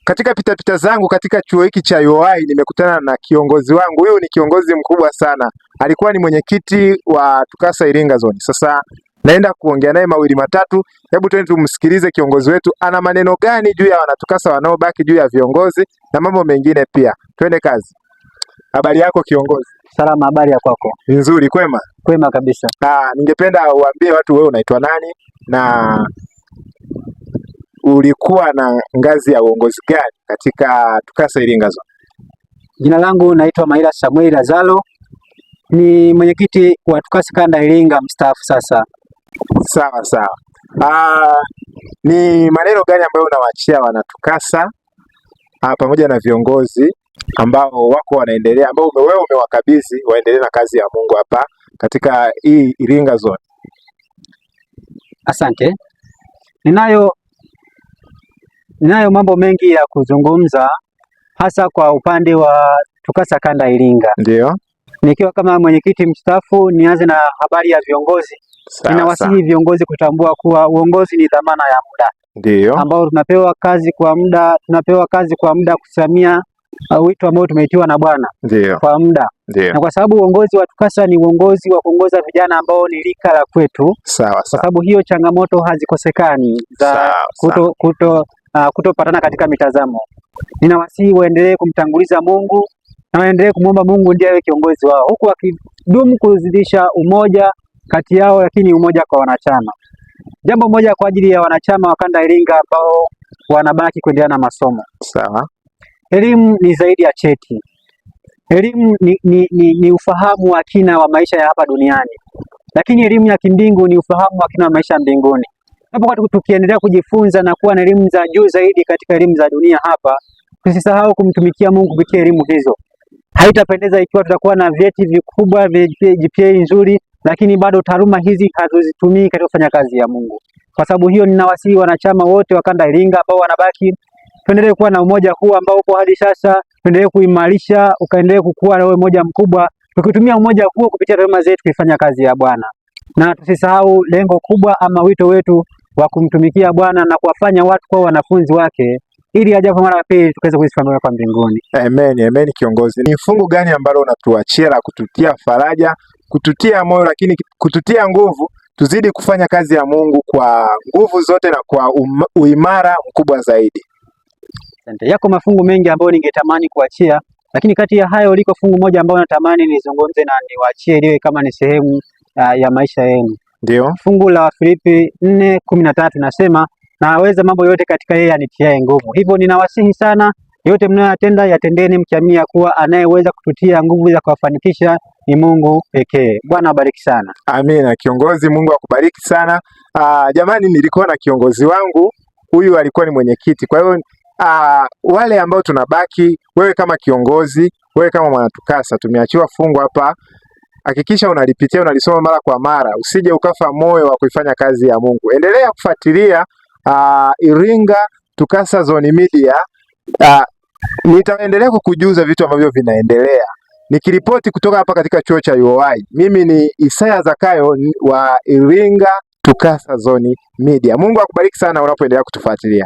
Katika pitapita zangu katika chuo hiki cha UoI nimekutana na kiongozi wangu. Huyu ni kiongozi mkubwa sana, alikuwa ni mwenyekiti wa TUCASA Iringa Zone. Sasa naenda kuongea naye mawili matatu. Hebu twende tumsikilize kiongozi wetu ana maneno gani juu ya wanatukasa wanaobaki, juu ya viongozi na mambo mengine pia. Twende kazi. Habari yako kiongozi? Salama, habari ya kwako? Nzuri, kwema? Kwema kabisa. Ningependa uambie watu wewe unaitwa nani na ulikuwa na ngazi ya uongozi gani katika TUCASA Iringa Zone? Jina langu naitwa Maila Samuel Lazaro, ni mwenyekiti wa TUCASA kanda Iringa mstaafu sasa. Sawa sawa. Ni maneno gani ambayo unawaachia wana TUCASA pamoja na viongozi ambao wako wanaendelea, ambao wewe umewakabidhi waendelee na kazi ya Mungu hapa katika hii Iringa Zone? Asante. Ninayo mambo mengi ya kuzungumza, hasa kwa upande wa TUCASA kanda Iringa. Ndio. Nikiwa kama mwenyekiti mstaafu, nianze na habari ya viongozi. Ninawasihi viongozi kutambua kuwa uongozi ni dhamana ya muda. Ndio. Ambao tunapewa kazi kwa muda kusimamia wito ambao tumeitiwa na Bwana. Ndio. Kwa muda. Ndio. Na kwa sababu uongozi wa TUCASA ni uongozi wa kuongoza vijana ambao ni rika la kwetu. Sawa sawa. Kwa sababu hiyo changamoto hazikosekani za kutopatana katika mitazamo. Ninawasihi waendelee kumtanguliza Mungu na waendelee kumwomba Mungu ndiye awe kiongozi wao, huku wakidumu kuzidisha umoja kati yao, lakini umoja kwa wanachama. Jambo moja kwa ajili ya wanachama wa kanda Iringa ambao wanabaki kuendelea na masomo. Sawa. Elimu ni zaidi ya cheti. Elimu ni ufahamu wa kina wa maisha ya hapa duniani, lakini elimu ya kimbingu ni ufahamu wa kina wa maisha mbinguni. Hapo tukiendelea kujifunza na kuwa na elimu za juu zaidi katika elimu za dunia hapa, tusisahau kumtumikia Mungu kupitia elimu hizo. Haitapendeza ikiwa tutakuwa na vyeti vikubwa, GPA nzuri, lakini bado taaluma hizi hatuzitumii katika kufanya kazi ya Mungu. Kwa sababu hiyo, ninawasihi wanachama wote wa kanda Iringa ambao wanabaki, tuendelee kuwa na umoja huu ambao upo hadi sasa, tuendelee kuimarisha, ukaendelee kukua na uwe moja mkubwa, tukitumia umoja huo kupitia taaluma zetu kuifanya kazi ya Bwana. Na tusisahau lengo kubwa ama wito wetu wa kumtumikia Bwana na kuwafanya watu kuwa wanafunzi wake, ili ajapo mara ya pili tukaweza kuishi pamoja kwa mbinguni. Amen, amen. Kiongozi, ni fungu gani ambalo unatuachia la kututia faraja, kututia moyo, lakini kututia nguvu tuzidi kufanya kazi ya Mungu kwa nguvu zote na kwa uimara mkubwa zaidi? Asante. Yako mafungu mengi ambayo ningetamani kuachia, lakini kati ya hayo liko fungu moja ambalo natamani nizungumze na niwaachie liwe kama ni sehemu ya maisha yenu. Ndio. Fungu la Filipi 4:13 nasema, naweza mambo yote katika yeye anitiaye nguvu. Hivyo ninawasihi sana, yote mnayoyatenda yatendeni mkiamini kuwa anayeweza kututia nguvu za kuwafanikisha ni Mungu pekee. Bwana abariki sana. Amina. Kiongozi, Mungu akubariki sana. Jamani, nilikuwa na kiongozi wangu, huyu alikuwa ni mwenyekiti. Kwa hiyo wale ambao tunabaki, wewe kama kiongozi, wewe kama mwana TUCASA, tumeachiwa fungu hapa. Hakikisha unalipitia, unalisoma mara kwa mara, usije ukafa moyo wa kuifanya kazi ya Mungu. Endelea kufuatilia Iringa TUCASA Zone Media. Nitaendelea kukujuza vitu ambavyo vinaendelea. Nikiripoti kutoka hapa katika chuo cha UoI, mimi ni Isaya Zakayo wa Iringa TUCASA Zone Media. Mungu akubariki sana unapoendelea kutufuatilia.